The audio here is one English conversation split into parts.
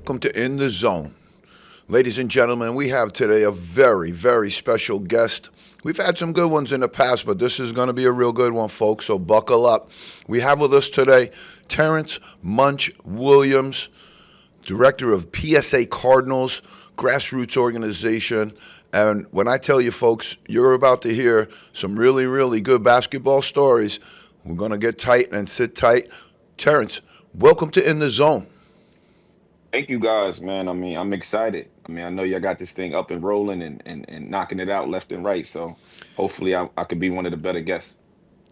welcome to In the Zone. Ladies and gentlemen, we have today a very, very special guest. We've had some good ones in the past, but this is going to be a real good one, folks, so buckle up. We have with us today Terrance Munch Williams, Director of PSA Cardinals, grassroots organization. And when I tell you, folks, you're about to hear some really, really good basketball stories. We're going to get tight and sit tight. Terrance, welcome to In the Zone. Thank you guys, man. I'm excited. I know y'all got this thing up and rolling and knocking it out left and right. So hopefully I could be one of the better guests.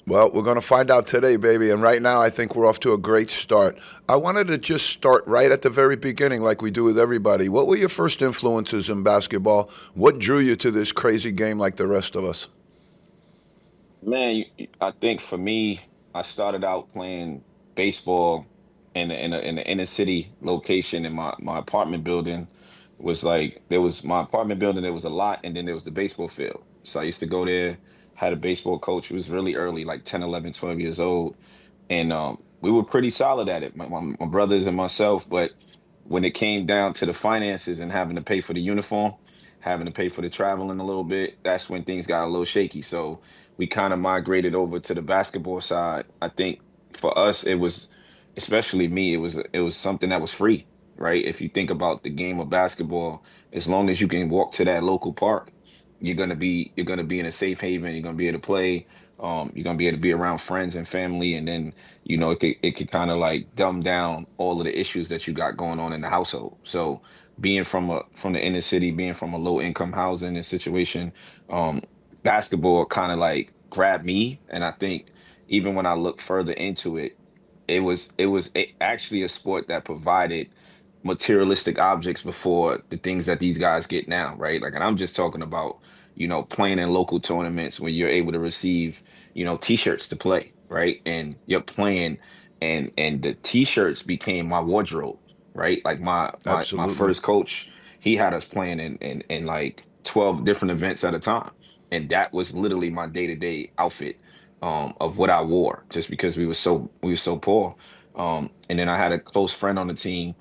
Well, we're going to find out today, baby. And right now, I think we're off to a great start. I wanted to just start right at the very beginning, like we do with everybody. What were your first influences in basketball? What drew you to this crazy game like the rest of us? Man, I think for me, I started out playing baseball in the inner city location in my apartment building. Was like there was my apartment building, there was a lot, and then there was the baseball field. So I used to go there, had a baseball coach who was really early, like 10, 11, 12 years old. And we were pretty solid at it, my brothers and myself. But when it came down to the finances and having to pay for the uniform, having to pay for the traveling a little bit, that's when things got a little shaky. So we kind of migrated over to the basketball side. I think for us, it was, especially me, it was something that was free, right? If you think about the game of basketball, as long as you can walk to that local park, you're gonna be in a safe haven. You're gonna be able to play. You're gonna be able to be around friends and family, and then it could kind of like dumb down all of the issues that you got going on in the household. So being from the inner city, being from a low income housing and situation, um, basketball kind of like grabbed me, and I think even when I look further into it, actually a sport that provided materialistic objects before the things that these guys get now, right? Like, and I'm just talking about, playing in local tournaments where you're able to receive, t-shirts to play, right? And you're playing and the t-shirts became my wardrobe, right? Like my Absolutely. first coach, he had us playing in like 12 different events at a time. And that was literally my day-to-day outfit of what I wore, just because we were so poor. And then I had a close friend on the team,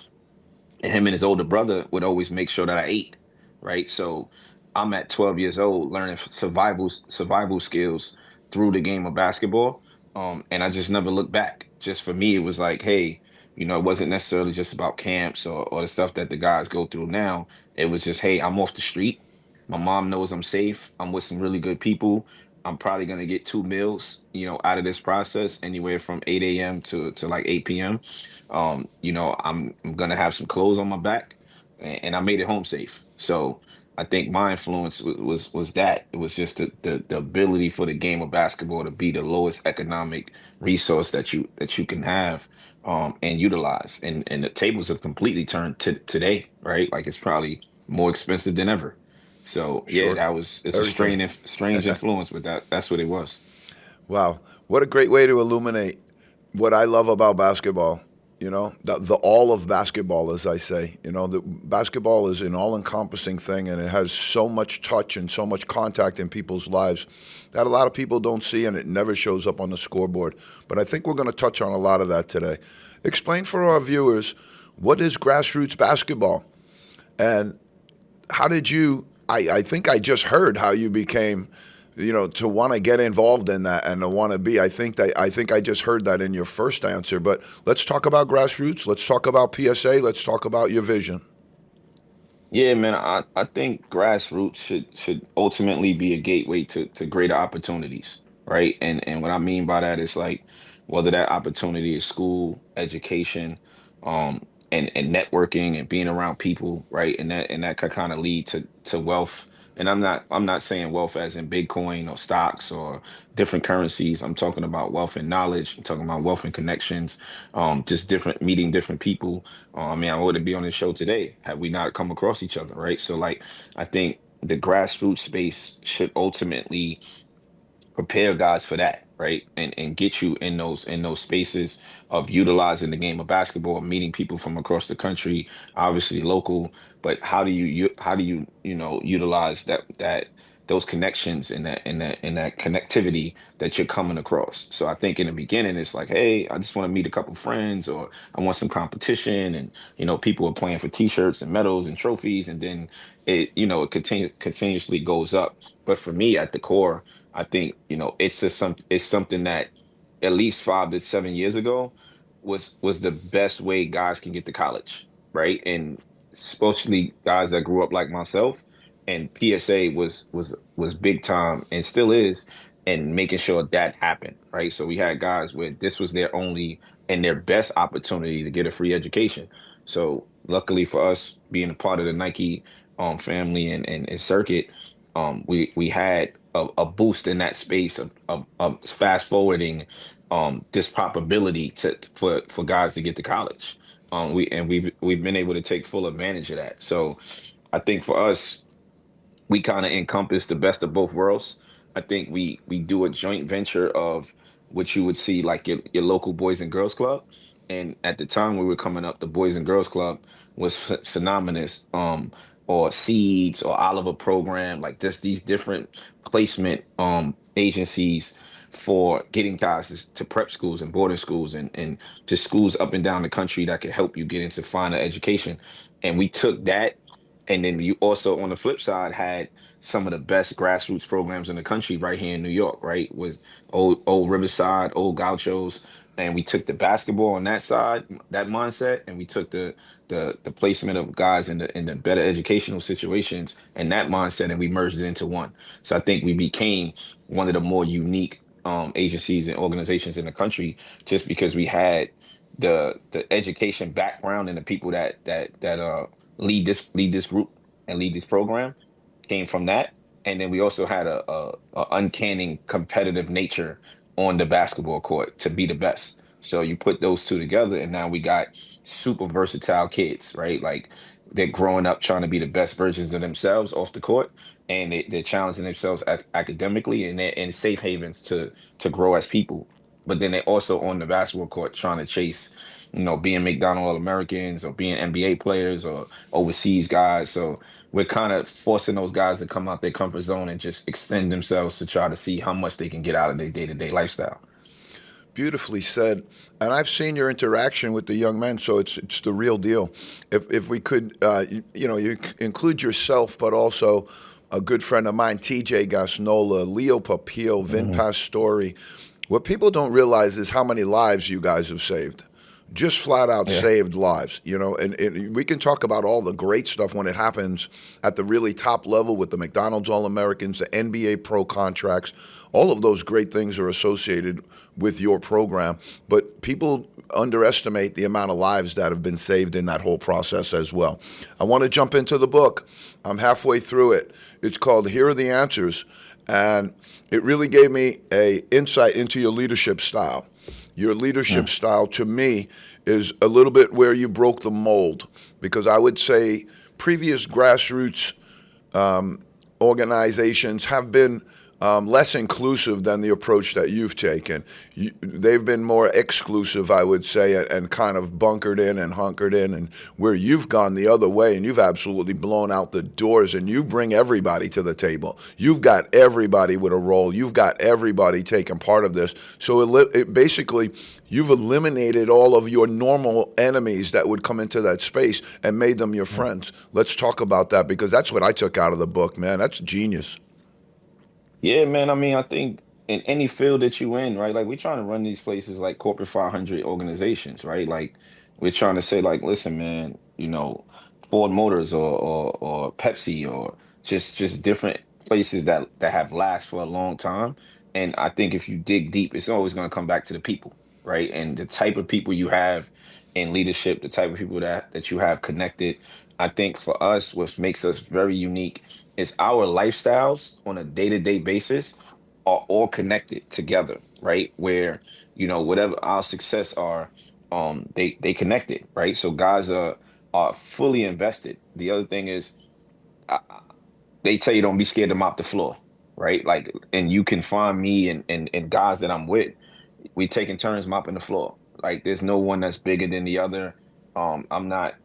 and him and his older brother would always make sure that I ate, right? So I'm at 12 years old learning survival skills through the game of basketball, and I just never looked back. Just for me, it was like, hey, it wasn't necessarily just about camps or the stuff that the guys go through now. It was just, hey, I'm off the street. My mom knows I'm safe. I'm with some really good people. I'm probably gonna get 2 meals, out of this process, anywhere from 8 a.m. to like 8 p.m. I'm gonna have some clothes on my back, and I made it home safe. So I think my influence was that it was just the ability for the game of basketball to be the lowest economic resource that you can have, and utilize. And the tables have completely turned to today, right? Like it's probably more expensive than ever. So yeah, Sure. it's a Everything. strange influence, but that's what it was. Wow. What a great way to illuminate what I love about basketball. The all of basketball, as I say. The basketball is an all encompassing thing, and it has so much touch and so much contact in people's lives that a lot of people don't see, and it never shows up on the scoreboard. But I think we're going to touch on a lot of that today. Explain for our viewers, what is grassroots basketball? And how did you? I think I just heard how you became, to want to get involved in that and to want to be. I think I just heard that in your first answer. But let's talk about grassroots. Let's talk about PSA. Let's talk about your vision. Yeah, man, I think grassroots should ultimately be a gateway to greater opportunities, right? And what I mean by that is like whether that opportunity is school, education, and networking and being around people, right? And that could kind of lead to wealth. And I'm not saying wealth as in Bitcoin or stocks or different currencies. I'm talking about wealth and knowledge. I'm talking about wealth and connections, just different meeting different people. I wouldn't be on this show today had we not come across each other, right? So like I think the grassroots space should ultimately prepare guys for that, right? And get you in those spaces of utilizing the game of basketball, meeting people from across the country, obviously local, but how do you utilize that those connections and that connectivity that you're coming across. So I think in the beginning it's like, hey, I just want to meet a couple friends, or I want some competition, and people are playing for t-shirts and medals and trophies, and then it continuously goes up. But for me, at the core, I think it's something that at least 5 to 7 years ago was the best way guys can get to college, right? And especially guys that grew up like myself, and PSA was big time and still is, and making sure that happened, right? So we had guys where this was their only and their best opportunity to get a free education. So luckily for us, being a part of the Nike family and circuit, we had a boost in that space of fast forwarding this probability for guys to get to college. We've been able to take full advantage of that. So I think for us, we kind of encompass the best of both worlds. I think we do a joint venture of what you would see like your local Boys and Girls Club. And at the time we were coming up, the Boys and Girls Club was synonymous, or Seeds or Oliver Program, like just these different placement agencies for getting guys to prep schools and boarding schools and to schools up and down the country that could help you get into finer education. And we took that, and then you also, on the flip side, had some of the best grassroots programs in the country right here in New York, right? Was old Riverside, old Gauchos. And we took the basketball on that side, that mindset, and we took the placement of guys in the better educational situations and that mindset, and we merged it into one. So I think we became one of the more unique agencies and organizations in the country, just because we had the education background, and the people that lead this group and lead this program came from that. And then we also had a uncanny competitive nature on the basketball court to be the best. So you put those two together, and now we got super versatile kids, right? Like they're growing up trying to be the best versions of themselves off the court, and they're challenging themselves academically, and they're in safe havens to grow as people. But then they're also on the basketball court trying to chase, being McDonald All-Americans or being NBA players or overseas guys. So we're kind of forcing those guys to come out their comfort zone and just extend themselves to try to see how much they can get out of their day-to-day lifestyle. Beautifully said. And I've seen your interaction with the young men, so it's the real deal. If we could, you include yourself, but also a good friend of mine, TJ Gasnola, Leo Papio, Vin Hmm. Pastori. What people don't realize is how many lives you guys have saved. Just flat out Yeah. saved lives, and we can talk about all the great stuff when it happens at the really top level with the McDonald's All-Americans, the NBA pro contracts. All of those great things are associated with your program, but people underestimate the amount of lives that have been saved in that whole process as well. I want to jump into the book. I'm halfway through it. It's called Here Are the Answers, and it really gave me a insight into your leadership style. Your leadership Mm. style, to me, is a little bit where you broke the mold, because I would say previous grassroots organizations have been less inclusive than the approach that you've taken. They've been more exclusive, I would say, and kind of bunkered in and hunkered in, and where you've gone the other way, and you've absolutely blown out the doors, and you bring everybody to the table. You've got everybody with a role. You've got everybody taking part of this. So it basically, you've eliminated all of your normal enemies that would come into that space and made them your friends. Let's talk about that, because that's what I took out of the book, man. That's genius. Yeah, man. I mean, I think in any field that you in, right? Like we're trying to run these places like corporate 500 organizations, right? Like we're trying to say, like, listen, man, Ford Motors or Pepsi or just different places that have last for a long time. And I think if you dig deep, it's always going to come back to the people, right? And the type of people you have in leadership, the type of people that you have connected. I think for us, what makes us very unique is our lifestyles on a day-to-day basis are all connected together, right? Where, whatever our success are, they connected, right? So guys are fully invested. The other thing is, they tell you don't be scared to mop the floor, right? Like, and you can find me and guys that I'm with, we taking turns mopping the floor. Like, there's no one that's bigger than the other. I'm not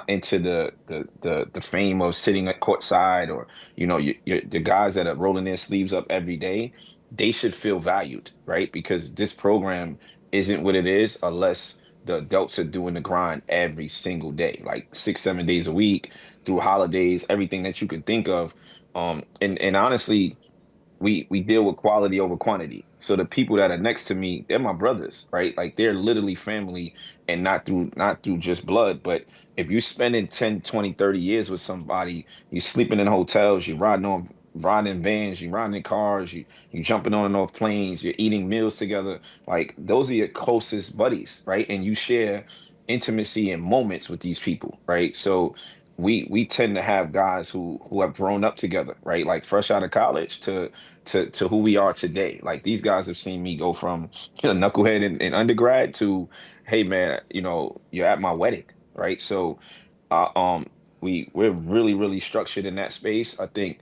into the fame of sitting at courtside, or the guys that are rolling their sleeves up every day. They should feel valued, right? Because this program isn't what it is unless the adults are doing the grind every single day, like 6, 7 days a week, through holidays, everything that you can think of. And honestly, we deal with quality over quantity. So the people that are next to me, they're my brothers, right? Like they're literally family, and not through just blood. But if you're spending 10, 20, 30 years with somebody, you're sleeping in hotels, you're riding in vans, you're riding in cars, you jumping on and off planes, you're eating meals together. Like those are your closest buddies, right? And you share intimacy and moments with these people, right? So we tend to have guys who have grown up together, right? Like fresh out of college to who we are today. Like these guys have seen me go from knucklehead in undergrad to, hey man, you're at my wedding, right? So uh, um we're really, really structured in that space. I think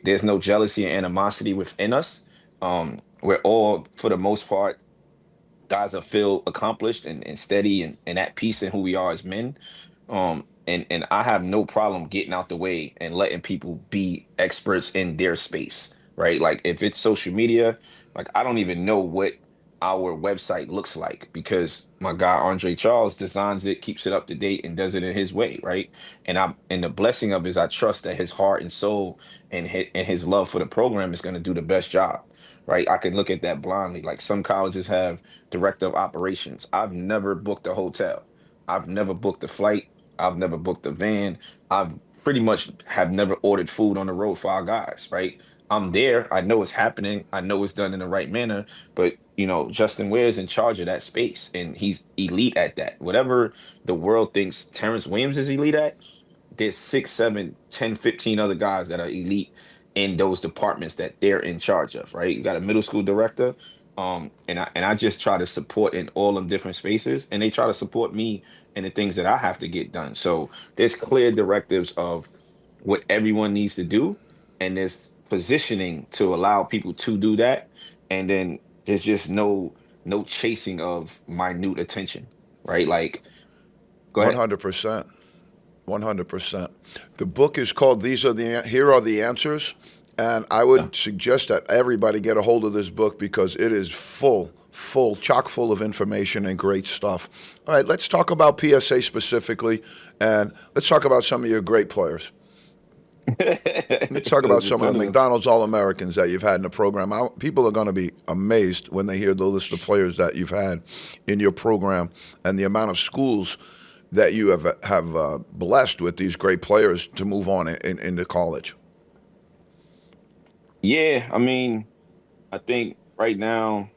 there's no jealousy and animosity within us. We're all, for the most part, guys that feel accomplished and steady and at peace in who we are as men. And I have no problem getting out the way and letting people be experts in their space, right? Like if it's social media, like I don't even know what our website looks like, because my guy Andre Charles designs it, keeps it up to date, and does it in his way, right? And the blessing of is I trust that his heart and soul and his love for the program is going to do the best job, right? I can look at that blindly. Like some colleges have director of operations. I've never booked a hotel. I've never booked a flight. I've never booked a van. I've pretty much have never ordered food on the road for our guys, right? I'm there. I know it's happening. I know it's done in the right manner. But, Justin Ware's in charge of that space, and he's elite at that. Whatever the world thinks Terrance Williams is elite at, there's 6, 7, 10, 15 other guys that are elite in those departments that they're in charge of, right? You got a middle school director. And I just try to support in all them different spaces, and they try to support me in the things that I have to get done. So there's clear directives of what everyone needs to do, and there's positioning to allow people to do that. And then there's just no chasing of minute attention, right? Like, go ahead. 100%. 100%. The book is called Here Are the Answers, and I Yeah. would suggest that everybody get a hold of this book because it is chock full of information and great stuff. All right, let's talk about PSA specifically, and let's talk about some of your great players. Let's talk about There's a some of ton the of them. McDonald's All-Americans that you've had in the program. People are going to be amazed when they hear the list of players that you've had in your program and the amount of schools that you have blessed with these great players to move on into college. Yeah, I mean, I think right now,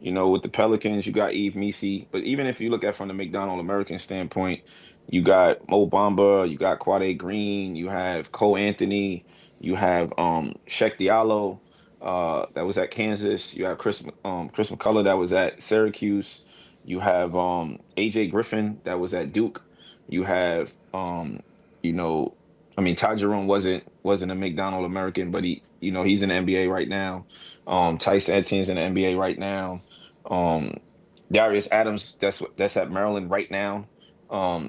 with the Pelicans, you got Eve Misi. But even if you look at from the McDonald American standpoint, you got Mo Bamba, you got Quade Green, you have Cole Anthony, you have Shek Diallo, that was at Kansas. You have Chris McCullough that was at Syracuse. You have AJ Griffin that was at Duke. You have you know, I mean Ty Jerome wasn't a McDonald American, but he's in the NBA right now. Tyson Etienne's in the NBA right now. um, Darius Adams, that's at Maryland right now.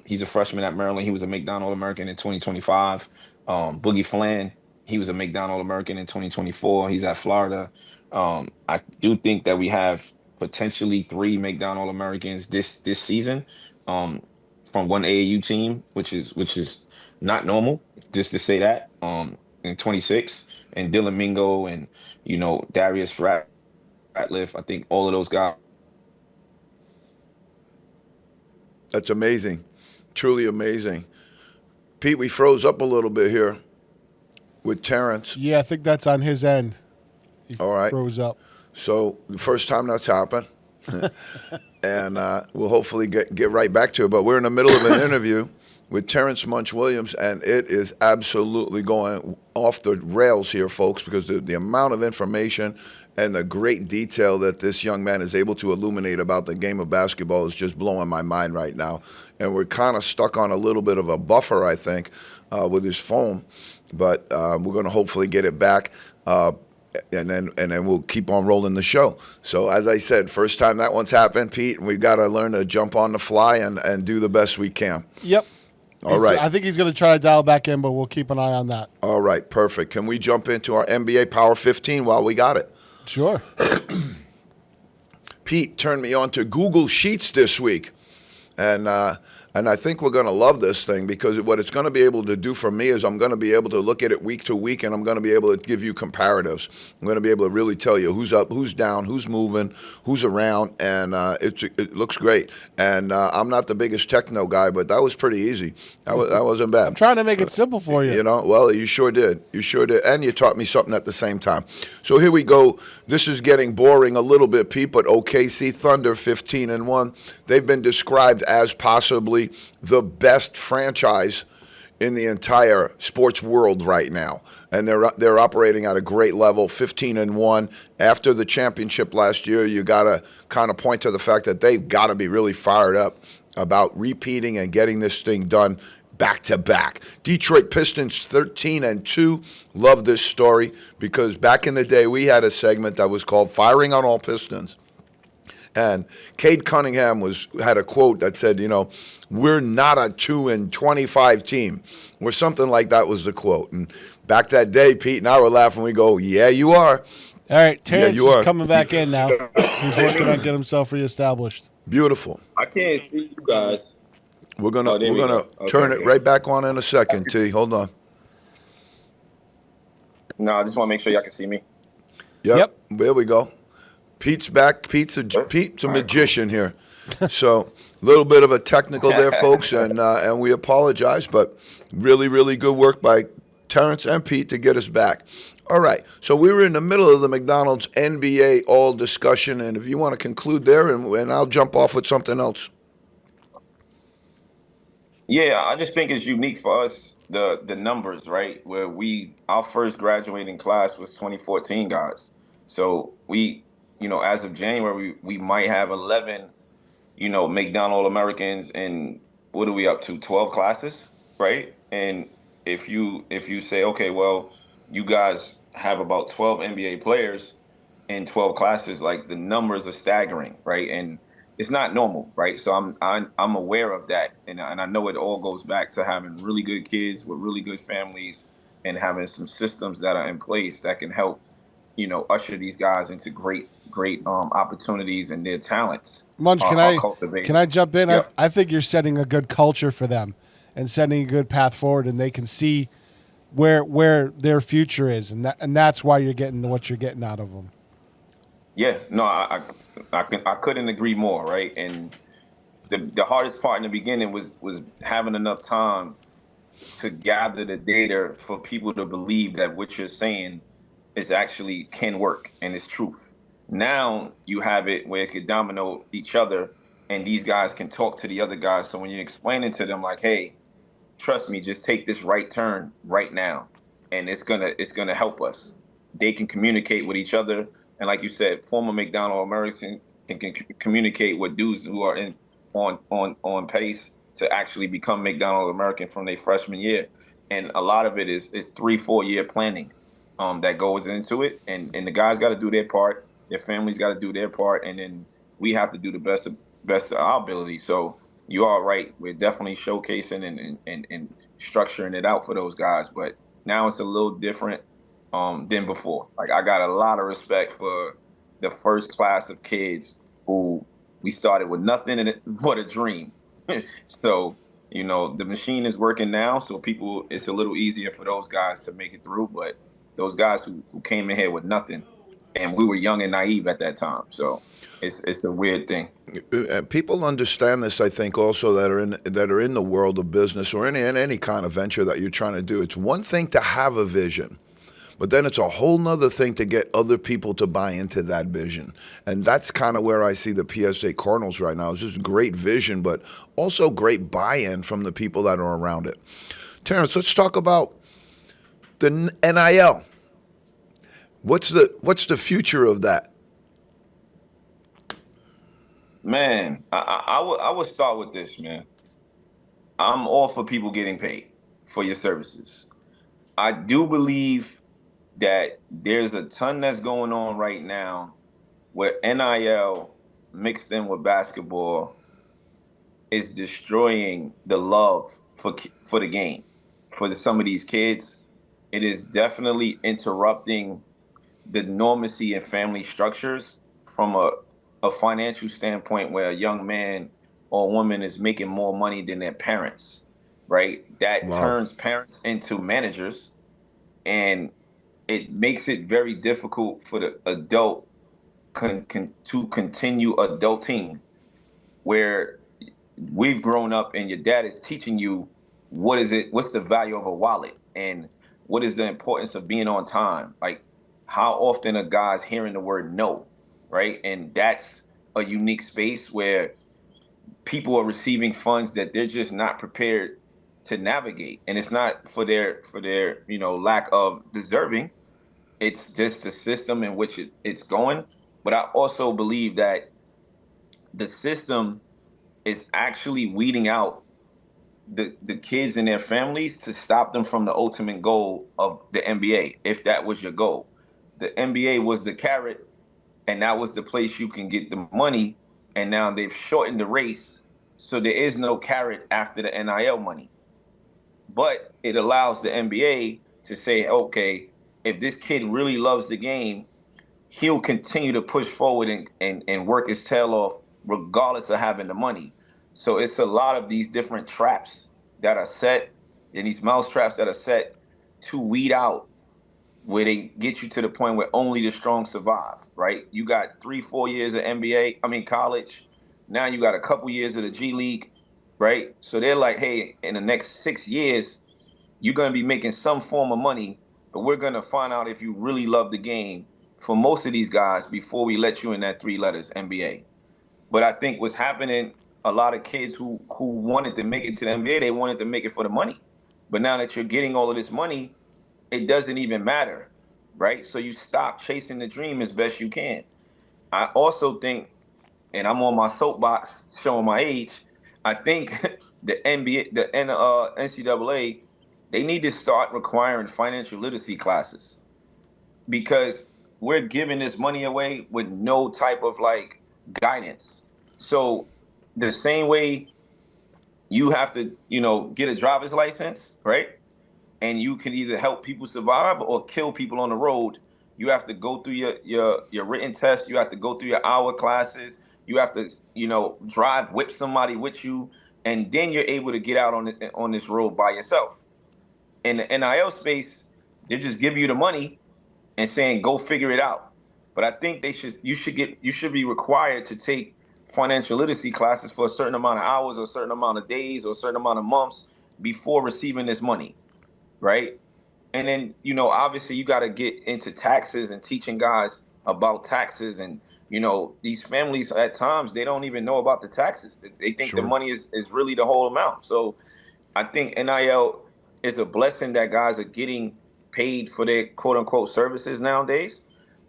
He's a freshman at Maryland. He was a McDonald American in 2025. Boogie Flan, he was a McDonald American in 2024. He's at Florida. I do think that we have potentially three McDonald Americans this season, um, from one AAU team, which is not normal. Just to say that, in 26, and Dylan Mingo and Darius Ratliff. I think all of those guys. That's amazing, truly amazing. Pete, we froze up a little bit here with Terrance. Yeah, I think that's on his end. He All right. froze up. So the first time that's happened, and we'll hopefully get right back to it. But we're in the middle of an interview with Terrance Munch Williams, and it is absolutely going off the rails here, folks, because the amount of information and the great detail that this young man is able to illuminate about the game of basketball is just blowing my mind right now. And we're kind of stuck on a little bit of a buffer, I think, with his phone, but we're going to hopefully get it back. and then we'll keep on rolling the show. So as I said, first time that one's happened, Pete, and we've got to learn to jump on the fly and do the best we can. Yep. All right. I think he's going to try to dial back in, but we'll keep an eye on that. All right, perfect. Can we jump into our NBA Power 15 while we got it? Sure. Pete turned me on to Google Sheets this week. And I think we're going to love this thing because what it's going to be able to do for me is I'm going to be able to look at it week to week, and I'm going to be able to give you comparatives. I'm going to be able to really tell you who's up, who's down, who's moving, who's around, and it looks great. And I'm not the biggest techno guy, but that was pretty easy. That wasn't bad. I'm trying to make it simple for you. You know, well, you sure did. You sure did. And you taught me something at the same time. So here we go. This is getting boring a little bit, Pete, but OKC Thunder 15-1. They've been described as possibly the best franchise in the entire sports world right now. And they're operating at a great level, 15-1. After the championship last year, you got to kind of point to the fact that they've got to be really fired up about repeating and getting this thing done back to back. Detroit Pistons 13-2. Love this story because back in the day we had a segment that was called Firing on All Pistons. And Cade Cunningham had a quote that said, you know, we're not a 2-25 team, or something like that was the quote. And back that day, Pete and I were laughing. We go, yeah, you are. All right, Terrance is coming back in now. He's working on getting himself reestablished. Beautiful. I can't see you guys. We're gonna turn it right back on in a second, T. Hold on. No, I just want to make sure y'all can see me. Yep. There we go. Pete's back. Pete's a magician here. So a little bit of a technical there, folks, and we apologize, but really, really good work by Terrance and Pete to get us back. All right, so we were in the middle of the McDonald's NBA all discussion, and if you want to conclude there, and I'll jump off with something else. Yeah, I just think it's unique for us, the numbers, right? Where our first graduating class was 2014 guys. So we, as of January, we might have 11, McDonald Americans, and what are we up to? 12 classes, right? And if you say, okay, well, you guys have about 12 NBA players in 12 classes, like the numbers are staggering, right? And it's not normal, right? So I'm aware of that, and I know it all goes back to having really good kids with really good families and having some systems that are in place that can help, usher these guys into great opportunities and their talents. Munch, can I jump in? Yep. I think you're setting a good culture for them and setting a good path forward, and they can see where their future is, and that's why you're getting what you're getting out of them. Yeah, no, I couldn't agree more, right? And the hardest part in the beginning was having enough time to gather the data for people to believe that what you're saying is actually can work and it's truth. Now you have it where it could domino each other, and these guys can talk to the other guys. So when you're explaining to them like, hey, trust me, just take this right turn right now, and it's gonna help us. They can communicate with each other. And like you said, former McDonald Americans can communicate with dudes who are on pace to actually become McDonald American from their freshman year. And a lot of it is 3-4 year planning that goes into it. And the guys got to do their part. Their families got to do their part. And then we have to do the best of our ability. So you are right. We're definitely showcasing and structuring it out for those guys. But now it's a little different than before. Like, I got a lot of respect for the first class of kids who we started with nothing in it but a dream. So, the machine is working now, so it's a little easier for those guys to make it through. But those guys who came in here with nothing, and we were young and naive at that time. So it's a weird thing. People understand this, I think, also that are in the world of business or in any kind of venture that you're trying to do. It's one thing to have a vision, but then it's a whole nother thing to get other people to buy into that vision. And that's kind of where I see the PSA Cardinals right now. It's just great vision, but also great buy-in from the people that are around it. Terrance, let's talk about the NIL. What's the future of that? Man, I would start with this, man. I'm all for people getting paid for your services. I do believe that there's a ton that's going on right now where NIL mixed in with basketball is destroying the love for the game for some of these kids. It is definitely interrupting the normacy in family structures from a financial standpoint where a young man or woman is making more money than their parents, right? That Wow. turns parents into managers, and it makes it very difficult for the adult to continue adulting, where we've grown up and your dad is teaching you what's the value of a wallet, and what is the importance of being on time. Like, how often a guy's hearing the word no, right? And that's a unique space where people are receiving funds that they're just not prepared to navigate. And it's not for their lack of deserving. It's just the system in which it's going. But I also believe that the system is actually weeding out the kids and their families to stop them from the ultimate goal of the NBA, if that was your goal. The NBA was the carrot, and that was the place you can get the money, and now they've shortened the race, so there is no carrot after the NIL money. But it allows the NBA to say, okay, if this kid really loves the game, he'll continue to push forward and work his tail off regardless of having the money. So it's a lot of these different traps that are set, and these mouse traps that are set to weed out, where they get you to the point where only the strong survive, right? You got 3-4 years of college. Now you got a couple years of the G League, right? So they're like, hey, in the next 6 years, you're going to be making some form of money, but we're going to find out if you really love the game for most of these guys before we let you in that 3 letters, NBA. But I think what's happening, a lot of kids who wanted to make it to the NBA, they wanted to make it for the money. But now that you're getting all of this money, it doesn't even matter, right? So you stop chasing the dream as best you can. I also think, and I'm on my soapbox showing my age, I think the NCAA, they need to start requiring financial literacy classes, because we're giving this money away with no type of like guidance. So the same way you have to, get a driver's license, right? And you can either help people survive or kill people on the road. You have to go through your written test. You have to go through your hour classes. You have to, whip somebody with you, and then you're able to get out on this road by yourself. In the NIL space, they're just giving you the money and saying go figure it out. But I think you should be required to take financial literacy classes for a certain amount of hours or a certain amount of days or a certain amount of months before receiving this money, right? And then, obviously you got to get into taxes and teaching guys about taxes. And, these families at times, they don't even know about the taxes. They think the Sure. money is really the whole amount. So I think NIL is a blessing that guys are getting paid for their quote unquote services nowadays.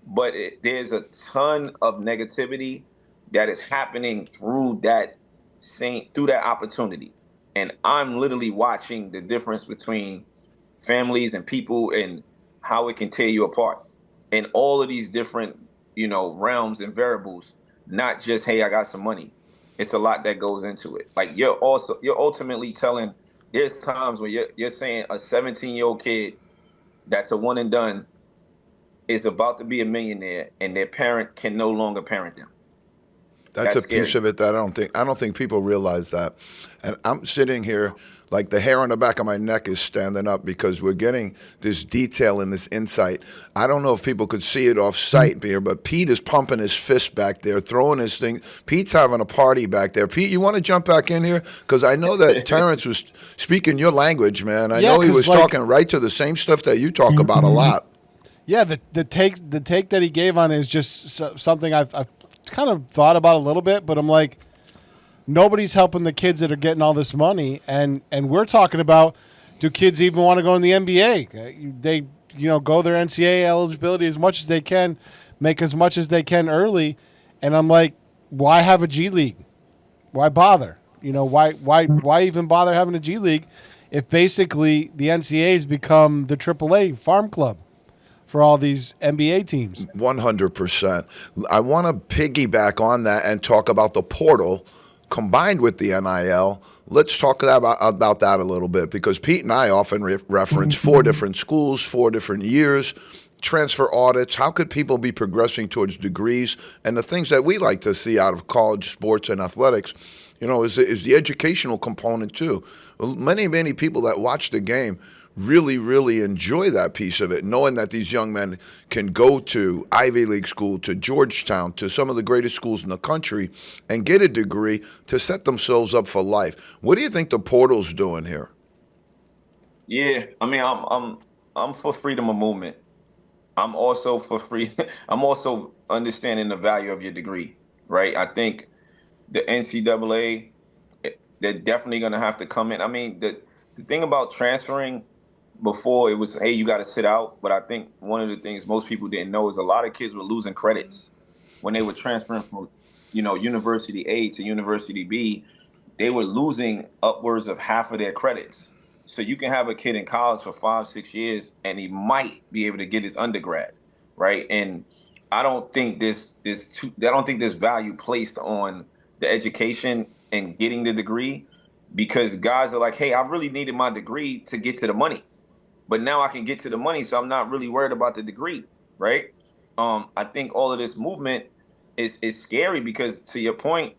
But there's a ton of negativity that is happening through that opportunity. And I'm literally watching the difference between families and people and how it can tear you apart in all of these different, realms and variables, not just, hey, I got some money. It's a lot that goes into it. Like you're ultimately telling, there's times when you're saying a 17-year-old kid that's a one and done is about to be a millionaire and their parent can no longer parent them. That's a piece scary. of it that I don't think people realize that. And I'm sitting here like the hair on the back of my neck is standing up because we're getting this detail and this insight. I don't know if people could see it off site here, but Pete is pumping his fist back there, throwing his thing. Pete's having a party back there. Pete, you want to jump back in here? Because I know that Terrance was speaking your language, man. I know he was talking right to the same stuff that you talk about a lot. Yeah, the take that he gave on it is just something I've kind of thought about a little bit, but I'm like, nobody's helping the kids that are getting all this money, and we're talking about, do kids even want to go in the NBA? They go their NCAA eligibility as much as they can, make as much as they can early, and I'm like, why have a G League? Why bother? Why even bother having a G League if basically the NCAA has become the AAA farm club? for all these NBA teams. 100%. I want to piggyback on that and talk about the portal combined with the NIL. Let's talk about that a little bit, because Pete and I often reference 4 different schools, 4 different years, transfer audits. How could people be progressing towards degrees? And the things that we like to see out of college sports and athletics, is the educational component too. Many people that watch the game really, really enjoy that piece of it, knowing that these young men can go to Ivy League school, to Georgetown, to some of the greatest schools in the country, and get a degree to set themselves up for life. What do you think the portal's doing here? Yeah, I mean, I'm for freedom of movement. I'm also for free. I'm also understanding the value of your degree, right? I think the NCAA, they're definitely going to have to come in. I mean, the thing about transferring, before it was, hey, you got to sit out. But I think one of the things most people didn't know is a lot of kids were losing credits when they were transferring from, University A to University B. They were losing upwards of half of their credits. So you can have a kid in college for 5-6 years, and he might be able to get his undergrad, right? And I don't think there's value placed on the education and getting the degree, because guys are like, hey, I really needed my degree to get to the money. But now I can get to the money, so I'm not really worried about the degree, right? I think all of this movement is scary, because, to your point,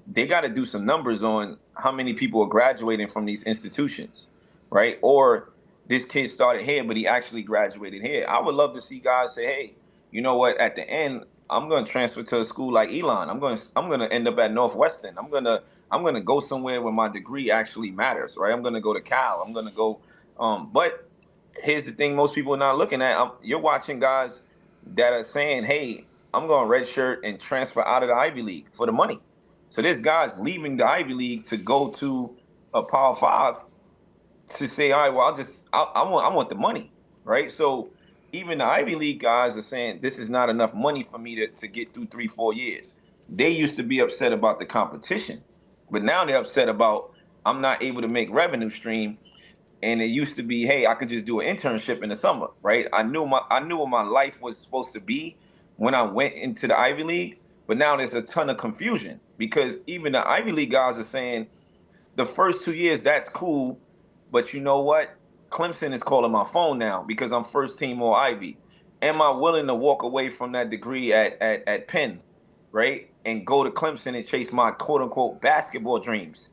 they got to do some numbers on how many people are graduating from these institutions, right? Or this kid started here, but he actually graduated here. I would love to see guys say, hey, you know what? At the end, I'm going to transfer to a school like Elon. I'm going to end up at Northwestern. I'm going to go somewhere where my degree actually matters, right? I'm going to go to Cal. I'm going to go, but here's the thing most people are not looking at. You're watching guys that are saying, hey, I'm going redshirt and transfer out of the Ivy League for the money. So there's guys leaving the Ivy League to go to a Power 5 to say, all right, well, I want the money, right? So even the Ivy League guys are saying, this is not enough money for me to get through 3-4 years. They used to be upset about the competition, but now they're upset about, I'm not able to make revenue stream. And it used to be, hey, I could just do an internship in the summer, right? I knew what my life was supposed to be when I went into the Ivy League. But now there's a ton of confusion, because even the Ivy League guys are saying the first 2 years, that's cool. But you know what? Clemson is calling my phone now because I'm first team All Ivy. Am I willing to walk away from that degree at Penn, right? And go to Clemson and chase my quote unquote basketball dreams?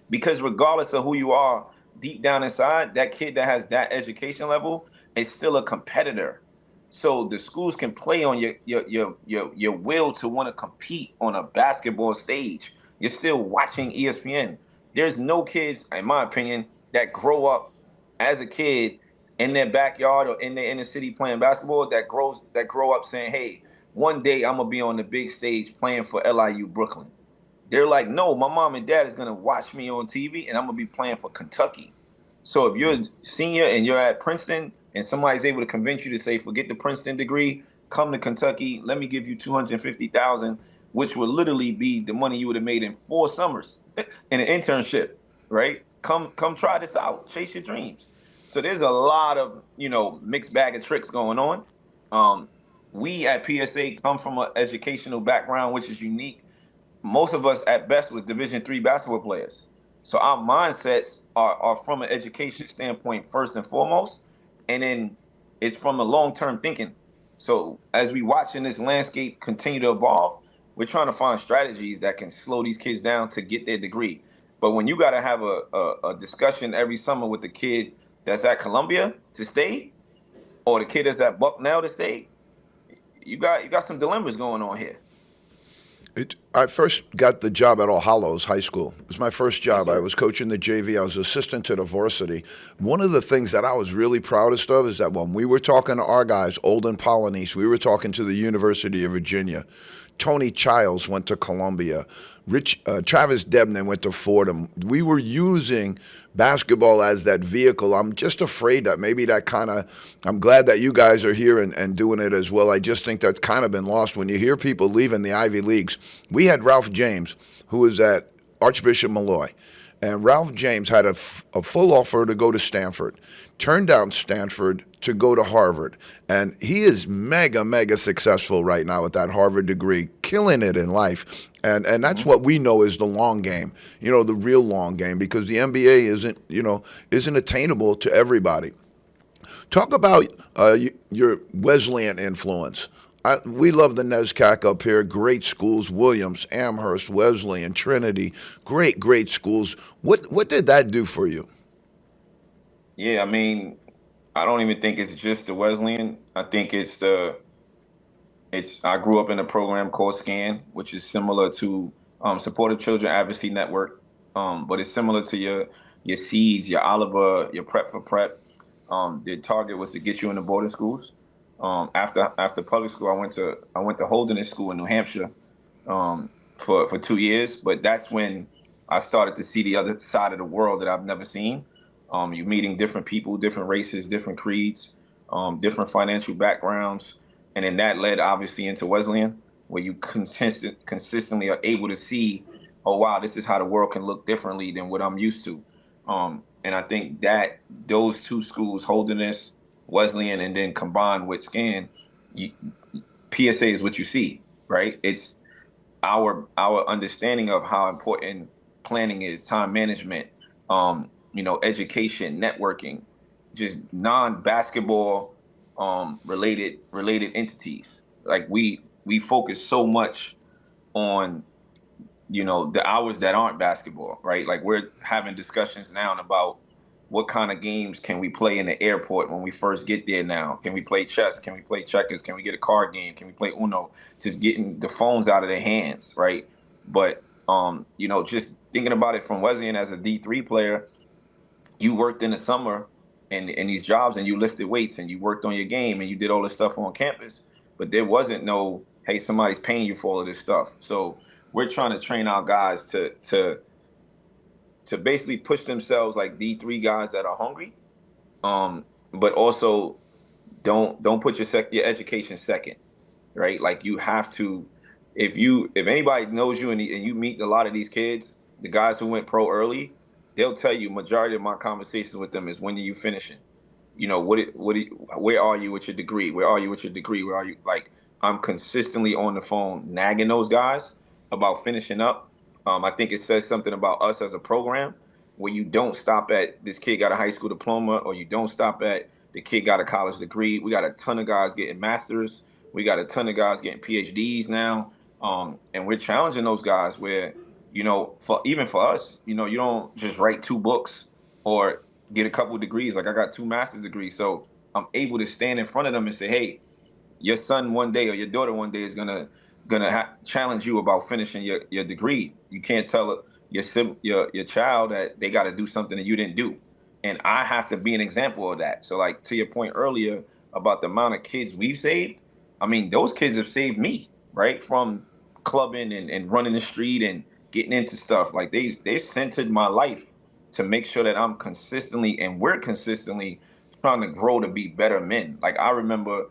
Because regardless of who you are, deep down inside, that kid that has that education level is still a competitor. So the schools can play on your will to want to compete on a basketball stage. You're still watching ESPN. There's no kids, in my opinion, that grow up as a kid in their backyard or in their inner city playing basketball that grow up saying, hey, one day I'm gonna be on the big stage playing for LIU Brooklyn. They're like, no, my mom and dad is going to watch me on TV, and I'm going to be playing for Kentucky. So if you're a senior and you're at Princeton and somebody's able to convince you to say, forget the Princeton degree, come to Kentucky, let me give you $250,000, which would literally be the money you would have made in 4 summers in an internship, right? Come try this out. Chase your dreams. So there's a lot of, mixed bag of tricks going on. We at PSA come from an educational background, which is unique. Most of us at best was Division III basketball players. So our mindsets are from an education standpoint first and foremost. And then it's from a long-term thinking. So as we watching this landscape continue to evolve, we're trying to find strategies that can slow these kids down to get their degree. But when you got to have a discussion every summer with the kid that's at Columbia to stay, or the kid that's at Bucknell to stay, you got some dilemmas going on here. I first got the job at All Hallows High School. It was my first job. I was coaching the JV. I was assistant to the varsity. One of the things that I was really proudest of is that when we were talking to our guys, Olden Polynice, we were talking to the University of Virginia. Tony Childs went to Columbia. Travis Debney went to Fordham. We were using basketball as that vehicle. I'm just afraid that maybe that I'm glad that you guys are here and doing it as well. I just think that's kind of been lost when you hear people leaving the Ivy Leagues. We had Ralph James, who was at Archbishop Malloy. And Ralph James had a full offer to go to Stanford, turned down Stanford to go to Harvard. And he is mega, mega successful right now with that Harvard degree, killing it in life. And that's what we know is the long game, the real long game, because the NBA isn't attainable to everybody. Talk about your Wesleyan influence. We love the NESCAC up here. Great schools: Williams, Amherst, Wesleyan, Trinity. Great, great schools. What did that do for you? Yeah, I mean, I don't even think it's just the Wesleyan. I think I grew up in a program called SCAN, which is similar to Supportive Children Advocacy Network, but it's similar to your Seeds, your Oliver, your Prep for Prep. The target was to get you into boarding schools. After public school, I went to Holderness School in New Hampshire for 2 years. But that's when I started to see the other side of the world that I've never seen. You're meeting different people, different races, different creeds, different financial backgrounds, and then that led obviously into Wesleyan, where you consistently are able to see, oh wow, this is how the world can look differently than what I'm used to. And I think that those two schools, Holderness, Wesleyan, and then combined with SCAN, you, PSA is what you see, right? It's our understanding of how important planning is, time management, education, networking, just non-basketball related entities. Like we focus so much on the hours that aren't basketball, right? Like we're having discussions now about what kind of games can we play in the airport when we first get there now? Can we play chess? Can we play checkers? Can we get a card game? Can we play Uno? Just getting the phones out of their hands, right? But just thinking about it from Wesleyan as a D3 player, you worked in the summer in these jobs and you lifted weights and you worked on your game and you did all this stuff on campus, but there wasn't no, hey, somebody's paying you for all of this stuff. So we're trying to train our guys to basically push themselves like D3 guys that are hungry, but also don't put your education second, right? Like you have to, if anybody knows you and you meet a lot of these kids, the guys who went pro early, they'll tell you majority of my conversations with them is, when are you finishing? Where are you with your degree? Where are you with your degree? Where are you? Like, I'm consistently on the phone nagging those guys about finishing up. I think it says something about us as a program where you don't stop at this kid got a high school diploma, or you don't stop at the kid got a college degree. We got a ton of guys getting masters. We got a ton of guys getting PhDs now. And we're challenging those guys where, for us, you don't just write 2 books or get a couple of degrees. Like I got 2 master's degrees. So I'm able to stand in front of them and say, hey, your son one day or your daughter one day is gonna challenge you about finishing your degree. You can't tell your child that they got to do something that you didn't do, and I have to be an example of that. So, like, to your point earlier about the amount of kids we've saved, I mean, those kids have saved me, right, from clubbing and running the street and getting into stuff. Like they centered my life to make sure that I'm consistently and we're consistently trying to grow to be better men. Like I remember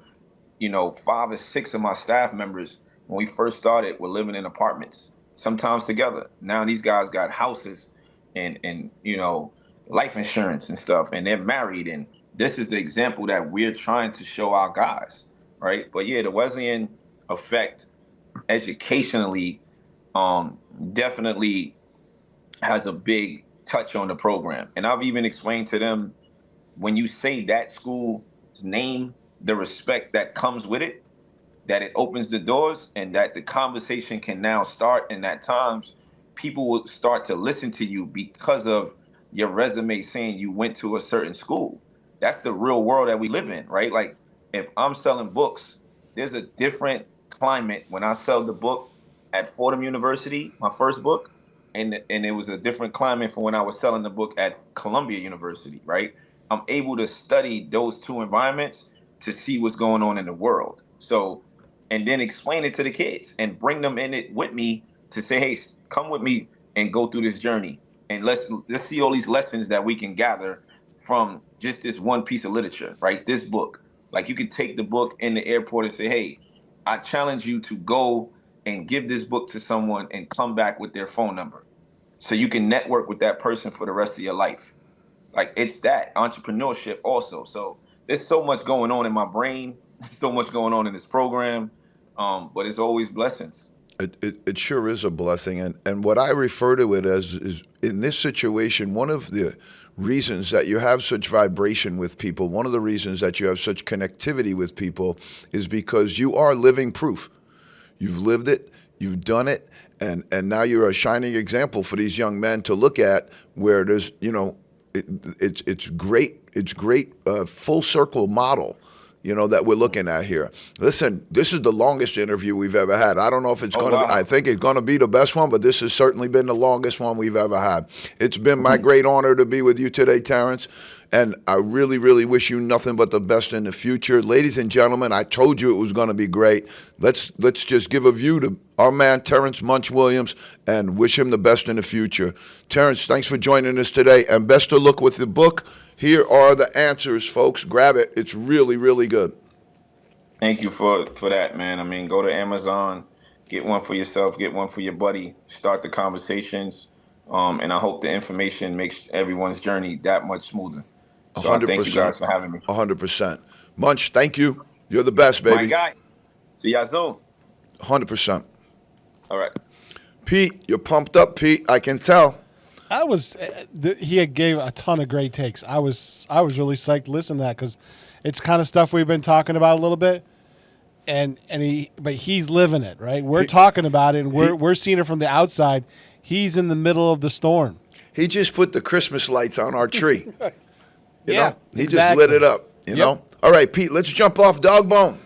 5 or 6 of my staff members, when we first started, were living in apartments, sometimes together. Now these guys got houses and life insurance and stuff, and they're married. And this is the example that we're trying to show our guys, right? But yeah, the Wesleyan effect educationally definitely has a big touch on the program. And I've even explained to them, when you say that school's name, the respect that comes with it, that it opens the doors and that the conversation can now start, and at times people will start to listen to you because of your resume saying you went to a certain school. That's the real world that we live in, right? Like if I'm selling books, there's a different climate when I sell the book at Fordham University, my first book, and it was a different climate from when I was selling the book at Columbia University, right? I'm able to study those 2 environments to see what's going on in the world. So, and then explain it to the kids and bring them in it with me to say, hey, come with me and go through this journey. And let's see all these lessons that we can gather from just this one piece of literature, right? This book. Like you could take the book in the airport and say, hey, I challenge you to go and give this book to someone and come back with their phone number. so you can network with that person for the rest of your life. Like, it's that entrepreneurship also. So there's so much going on in my brain, so much going on in this program, but it's always blessings. It sure is a blessing. And what I refer to it as is, in this situation, one of the reasons that you have such vibration with people, one of the reasons that you have such connectivity with people is because you are living proof. You've lived it, you've done it, and now you're a shining example for these young men to look at, where there's, it's great full circle model, that we're looking at here. Listen, this is the longest interview we've ever had. I don't know if it's going to be, I think it's going to be the best one, but this has certainly been the longest one we've ever had. It's been my great honor to be with you today, Terrance, and I really, really wish you nothing but the best in the future. Ladies and gentlemen, I told you it was going to be great. Let's just give a view to our man, Terrance Munch Williams, and wish him the best in the future. Terrance, thanks for joining us today, and best of luck with the book. Here are the answers, folks. Grab it. It's really, really good. Thank you for that, man. I mean, go to Amazon, get one for yourself, get one for your buddy, start the conversations, and I hope the information makes everyone's journey that much smoother. So 100%. Thank you guys for having me. 100%. Munch, thank you. You're the best, baby. My guy. See y'all soon. 100%. All right. Pete, you're pumped up, Pete. I can tell. I was. He gave a ton of great takes. I was really psyched to listen to that, because it's kind of stuff we've been talking about a little bit, but he's living it, right? We're talking about it, and we're seeing it from the outside. He's in the middle of the storm. He just put the Christmas lights on our tree. You know? He exactly. just lit it up. You know. All right, Pete. Let's jump off Dogbone.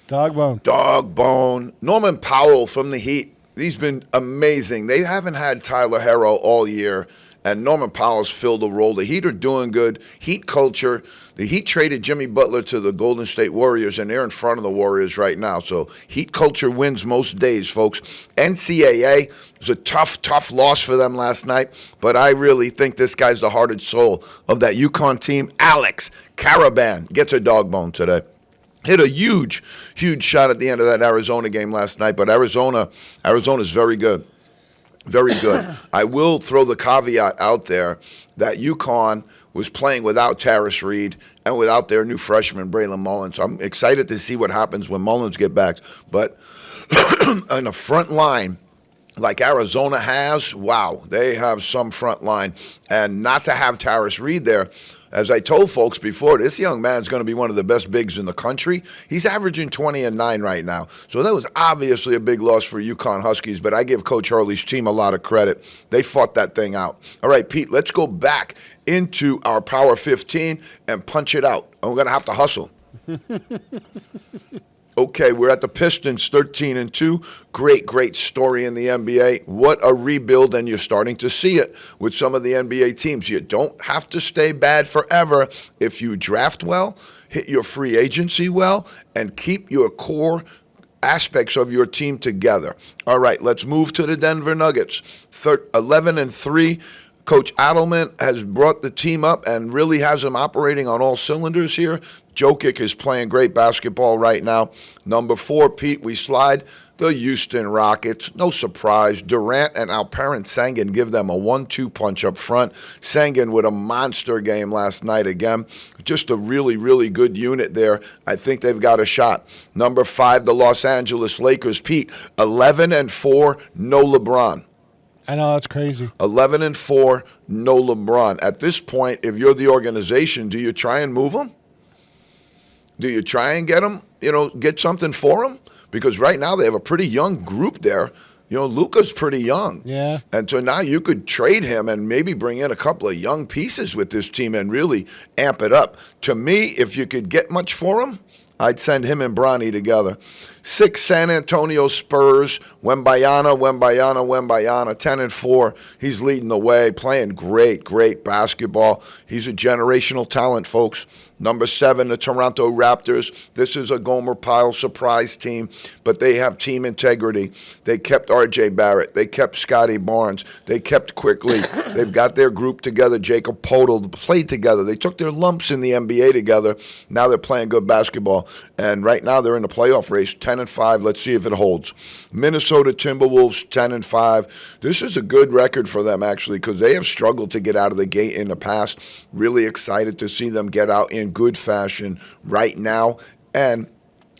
Dogbone. Norman Powell from the Heat. He's been amazing. They haven't had Tyler Herro all year, and Norman Powell's filled a role. The Heat are doing good. Heat culture. The Heat traded Jimmy Butler to the Golden State Warriors, and they're in front of the Warriors right now. So Heat culture wins most days, folks. NCAA was a tough loss for them last night, but I really think this guy's the heart and soul of that UConn team. Alex Caravan gets a Dogbone today. Hit a huge shot at the end of that Arizona game last night, but Arizona's very good. Very good. I will throw the caveat out there that UConn was playing without Tarris Reed and without their new freshman, Braylon Mullins. I'm excited to see what happens when Mullins get back. But on the front line, like Arizona has, wow, they have some front line. And not to have Tarris Reed there, as I told folks before, this young man's going to be one of the best bigs in the country. He's averaging 20 and 9 right now. So that was obviously a big loss for UConn Huskies, but I give Coach Hurley's team a lot of credit. They fought that thing out. All right, Pete, let's go back into our Power 15 and punch it out. And we're going to have to hustle. Okay, we're at the Pistons, 13-2. Great story in the NBA. What a rebuild, and you're starting to see it with some of the NBA teams. You don't have to stay bad forever if you draft well, hit your free agency well, and keep your core aspects of your team together. All right, let's move to the Denver Nuggets. 11-3. Coach Adelman has brought the team up and really has them operating on all cylinders here. Jokic is playing great basketball right now. Number 4, Pete, we slide the Houston Rockets. No surprise. Durant and Alperen Sengun give them a 1-2 punch up front. Sengun with a monster game last night again. Just a really good unit there. I think they've got a shot. Number 5, the Los Angeles Lakers. Pete, 11-4, no LeBron. I know, that's crazy. 11-4, no LeBron. At this point, if you're the organization, do you try and move him? Do you try and get him, get something for him? Because right now they have a pretty young group there. Luka's pretty young. Yeah. And so now you could trade him and maybe bring in a couple of young pieces with this team and really amp it up. To me, if you could get much for him, I'd send him and Bronny together. 6, San Antonio Spurs. Wembayana, 10-4. He's leading the way, playing great basketball. He's a generational talent, folks. Number 7, the Toronto Raptors. This is a Gomer Pyle surprise team, but they have team integrity. They kept R.J. Barrett. They kept Scotty Barnes. They kept Quickly. They've got their group together. Jacob Poeltl played together. They took their lumps in the NBA together. Now they're playing good basketball, and right now they're in the playoff race, 10 10-5. Let's see if it holds. Minnesota Timberwolves 10-5. This is a good record for them, actually, because they have struggled to get out of the gate in the past. Really excited to see them get out in good fashion right now. And